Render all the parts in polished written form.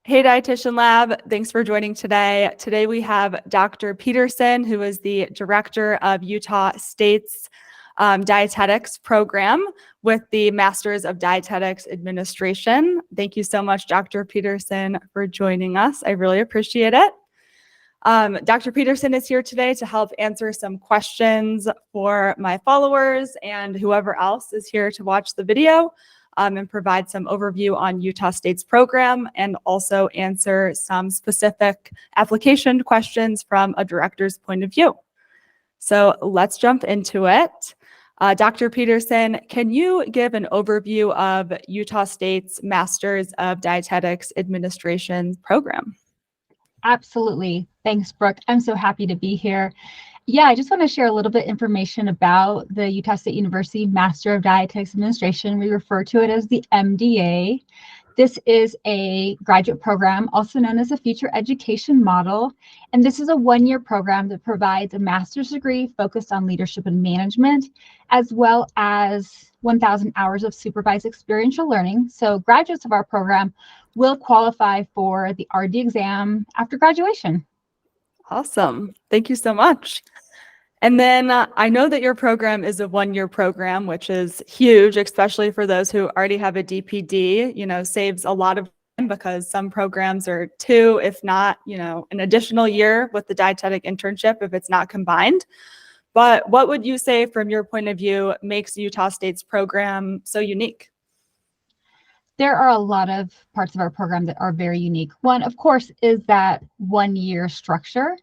Hey, Dietitian Lab. Thanks for joining today. Today we have Dr. Peterson, who is the director of Utah State's Dietetics program with the Masters of Dietetics Administration. Thank you so much, Dr. Peterson, for joining us. I really appreciate it. Dr. Peterson is here today to help answer some questions for my followers and whoever else is here to watch the video. And provide some overview on Utah State's program and also answer some specific application questions from a director's point of view. So let's jump into it. Dr. Peterson, can you give an overview of Utah State's Masters of Dietetics Administration program? Absolutely. Thanks, Brooke. I'm so happy to be here. Yeah, I just want to share a little bit information about the Utah State University Master of Dietetics Administration. We refer to it as the MDA. This is a graduate program, also known as a future education model. And this is a one-year program that provides a master's degree focused on leadership and management, as well as 1,000 hours of supervised experiential learning. So graduates of our program will qualify for the RD exam after graduation. Awesome. Thank you so much. And then I know that your program is a one-year program, which is huge, especially for those who already have a DPD, saves a lot of time because some programs are 2, if not, an additional year with the dietetic internship if it's not combined. But what would you say from your point of view makes Utah State's program so unique? There are a lot of parts of our program that are very unique. One, of course, is that one-year structure.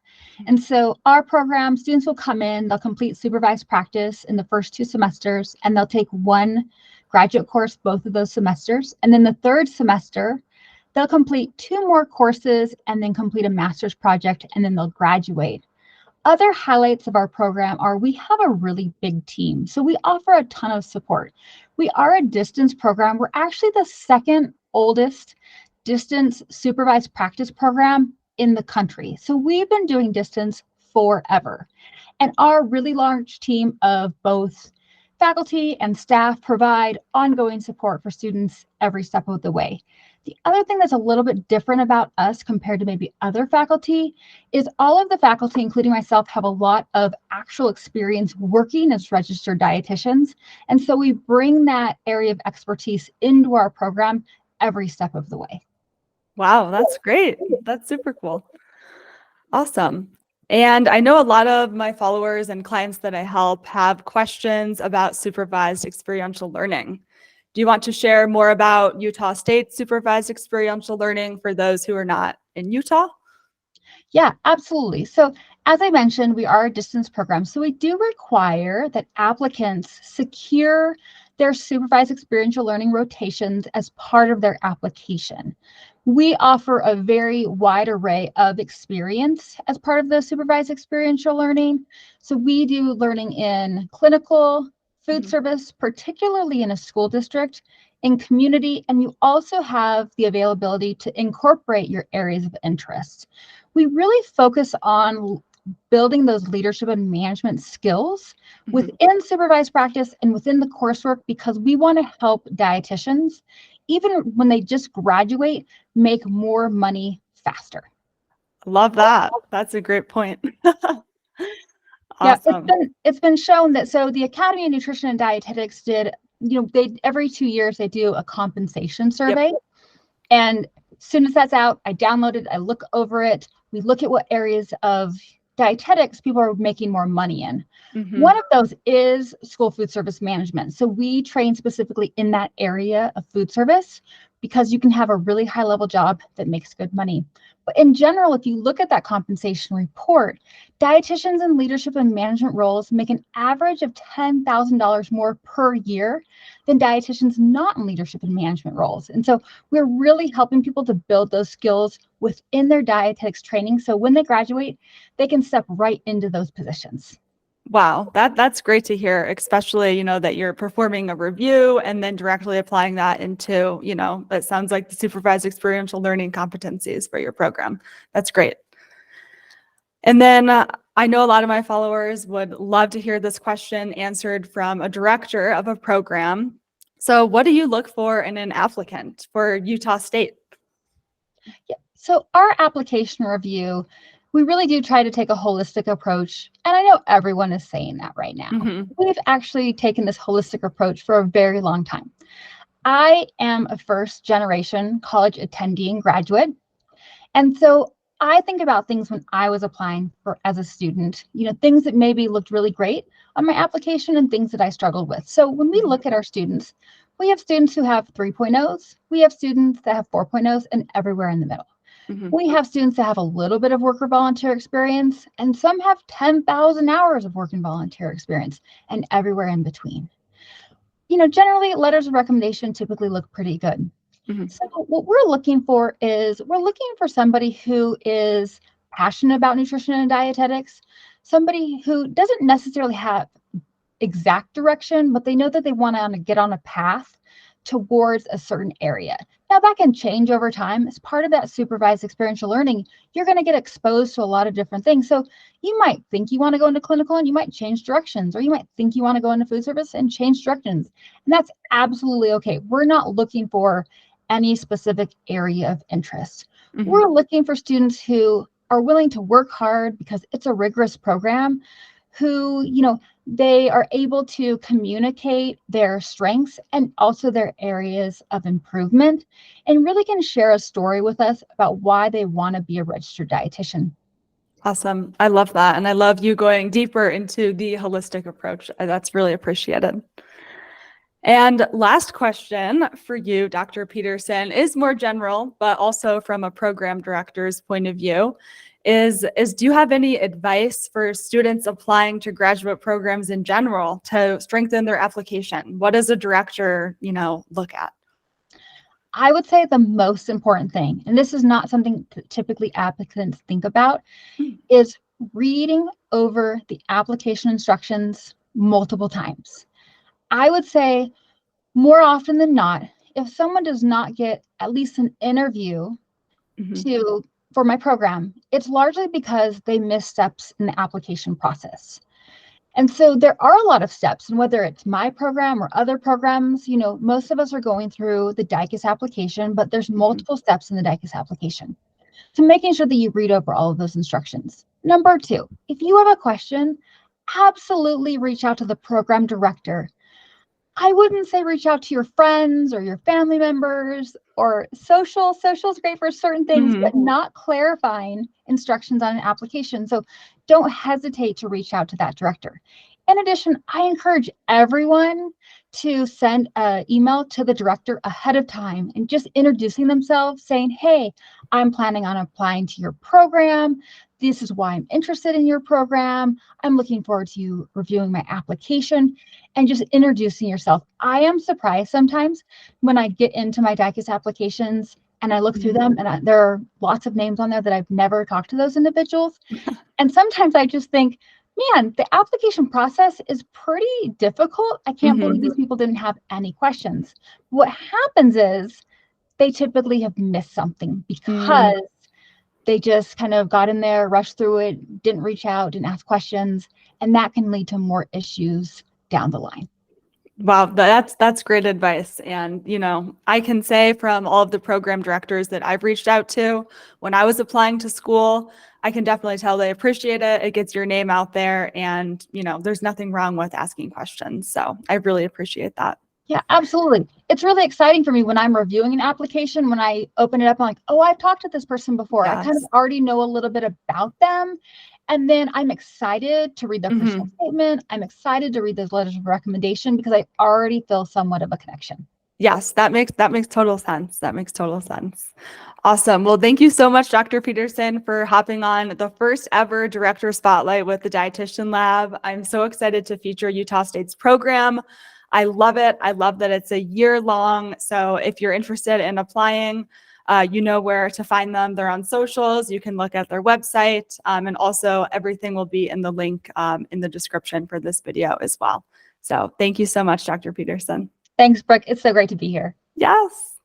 And so our program, students will come in, they'll complete supervised practice in the first 2 semesters, and they'll take one graduate course both of those semesters. And then the third semester, they'll complete 2 more courses and then complete a master's project, and then they'll graduate. Other highlights of our program are we have a really big team. So we offer a ton of support. We are a distance program. We're actually the second oldest distance supervised practice program in the country. So we've been doing distance forever. And our really large team of both faculty and staff provide ongoing support for students every step of the way. The other thing that's a little bit different about us compared to maybe other faculty is all of the faculty, including myself, have a lot of actual experience working as registered dietitians. And so we bring that area of expertise into our program every step of the way. Wow, that's great. That's super cool. Awesome. And I know a lot of my followers and clients that I help have questions about supervised experiential learning. Do you want to share more about Utah State supervised experiential learning for those who are not in Utah? Yeah, absolutely. So as I mentioned, we are a distance program. So we do require that applicants secure their supervised experiential learning rotations as part of their application. We offer a very wide array of experience as part of the supervised experiential learning. So we do learning in clinical, food service, particularly in a school district, in community, and you also have the availability to incorporate your areas of interest. We really focus on building those leadership and management skills within supervised practice and within the coursework because we want to help dietitians, even when they just graduate, make more money faster. Love that. That's a great point. Awesome. Yeah, it's been shown that the Academy of Nutrition and Dietetics did, they every 2 years they do a compensation survey. Yep. And as soon as that's out, I download it, I look over it, we look at what areas of dietetics people are making more money in. One of those is school food service management. So we train specifically in that area of food service because you can have a really high level job that makes good money. But in general, if you look at that compensation report, dietitians in leadership and management roles make an average of $10,000 more per year than dietitians not in leadership and management roles. And so we're really helping people to build those skills within their dietetics training. So when they graduate, they can step right into those positions. Wow, that's great to hear, especially, that you're performing a review and then directly applying that into, it sounds like the supervised experiential learning competencies for your program. That's great. And then I know a lot of my followers would love to hear this question answered from a director of a program. So what do you look for in an applicant for Utah State? Yeah. So our application review, we really do try to take a holistic approach. And I know everyone is saying that right now. We've actually taken this holistic approach for a very long time. I am a first generation college attendee and graduate. And so I think about things when I was applying for as a student, things that maybe looked really great on my application and things that I struggled with. So when we look at our students, we have students who have 3.0s, we have students that have 4.0s, and everywhere in the middle. We have students that have a little bit of work or volunteer experience, and some have 10,000 hours of work and volunteer experience, and everywhere in between. Generally, letters of recommendation typically look pretty good. So what we're looking for is somebody who is passionate about nutrition and dietetics, somebody who doesn't necessarily have exact direction, but they know that they want to get on a path towards a certain area. Now that can change over time. As part of that supervised experiential learning, you're going to get exposed to a lot of different things. So you might think you want to go into clinical and you might change directions, or you might think you want to go into food service and change directions. And that's absolutely okay. We're not looking for any specific area of interest. We're looking for students who are willing to work hard because it's a rigorous program, who, they are able to communicate their strengths and also their areas of improvement, and really can share a story with us about why they want to be a registered dietitian. Awesome. I love that. And I love you going deeper into the holistic approach. That's really appreciated. And last question for you, Dr. Peterson, is more general, but also from a program director's point of view, is do you have any advice for students applying to graduate programs in general to strengthen their application? What does a director, look at? I would say the most important thing, and this is not something that typically applicants think about, is reading over the application instructions multiple times. I would say more often than not, if someone does not get at least an interview for my program, it's largely because they missed steps in the application process. And so there are a lot of steps, and whether it's my program or other programs, most of us are going through the DICUS application, but there's multiple steps in the DICUS application. So making sure that you read over all of those instructions. Number 2, if you have a question, absolutely reach out to the program director. I wouldn't say reach out to your friends or your family members or social. Social is great for certain things, but not clarifying instructions on an application. So don't hesitate to reach out to that director. In addition, I encourage everyone to send an email to the director ahead of time and just introducing themselves, saying, hey, I'm planning on applying to your program. This is why I'm interested in your program. I'm looking forward to you reviewing my application, and just introducing yourself. I am surprised sometimes when I get into my DICUS applications and I look through them, and there are lots of names on there that I've never talked to those individuals. And sometimes I just think, man, the application process is pretty difficult. I can't believe these people didn't have any questions. What happens is they typically have missed something because they just kind of got in there, rushed through it, didn't reach out, didn't ask questions, and that can lead to more issues down the line. Wow, that's great advice. And, I can say from all of the program directors that I've reached out to when I was applying to school, I can definitely tell they appreciate it. It gets your name out there, and, there's nothing wrong with asking questions. So I really appreciate that. Yeah, absolutely. It's really exciting for me when I'm reviewing an application, when I open it up, I'm like, oh, I've talked to this person before. Yes. I kind of already know a little bit about them. And then I'm excited to read their personal statement. I'm excited to read those letters of recommendation because I already feel somewhat of a connection. Yes, that makes total sense. That makes total sense. Awesome. Well, thank you so much, Dr. Peterson, for hopping on the first ever Director Spotlight with the Dietitian Lab. I'm so excited to feature Utah State's program. I love it. I love that it's a year long. So if you're interested in applying, you know where to find them. They're on socials. You can look at their website, and also everything will be in the link in the description for this video as well. So thank you so much, Dr. Peterson. Thanks, Brooke. It's so great to be here. Yes.